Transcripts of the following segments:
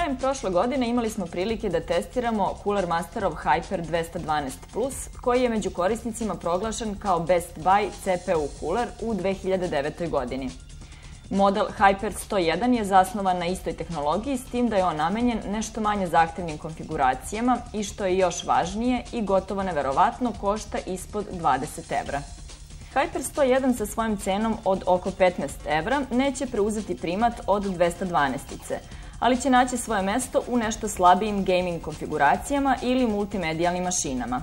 Krajem prošle godine imali smo prilike da testiramo Cooler Masterov Hyper 212 Plus, koji je među korisnicima proglašen kao Best Buy CPU cooler u 2009. godini. Model Hyper 101 je zasnovan na istoj tehnologiji, s tim da je on namenjen nešto manje zahtevnim konfiguracijama i, što je još važnije, i gotovo neverovatno košta ispod 20 evra. Hyper 101 sa svojim cenom od oko 15 evra neće preuzeti primat od 212-ice, ali će naći svoje mesto u nešto slabijim gaming konfiguracijama ili multimedijalnim mašinama.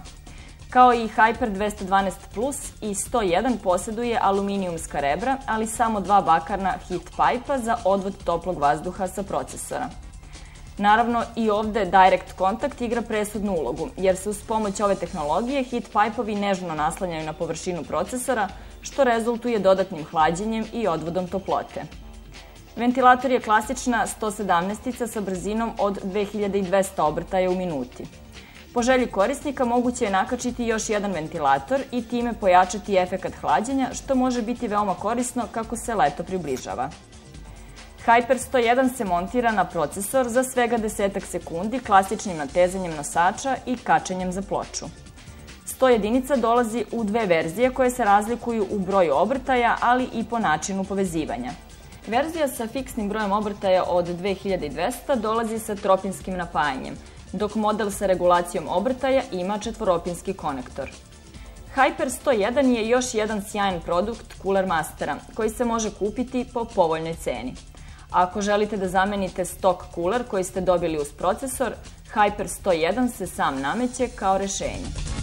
Kao i Hyper 212 Plus, i 101 posjeduje aluminijumska rebra, ali samo dva bakarna heat pipe-a za odvod toplog vazduha sa procesora. Naravno, i ovde Direct Contact igra presudnu ulogu, jer se uz pomoć ove tehnologije heat pipe-ovi nežno naslanjaju na površinu procesora, što rezultuje dodatnim hlađenjem i odvodom toplote. Ventilator je klasična 117-ica sa brzinom od 2200 obrtaja u minuti. Po želji korisnika moguće je nakačiti još jedan ventilator i time pojačati efekat hlađenja, što može biti veoma korisno kako se leto približava. Hyper 101 se montira na procesor za svega 10 sekundi klasičnim natezanjem nosača i kačenjem za ploču. 100 jedinica dolazi u dve verzije koje se razlikuju u broju obrtaja, ali i po načinu povezivanja. Verzija sa fiksnim brojem obrtaja od 2200 dolazi sa tropinskim napajanjem, dok model sa regulacijom obrtaja ima četvoropinski konektor. Hyper 101 je još jedan sjajan produkt Cooler Mastera, koji se može kupiti po povoljnoj ceni. Ako želite da zamenite stok cooler koji ste dobili uz procesor, Hyper 101 se sam nameće kao rešenje.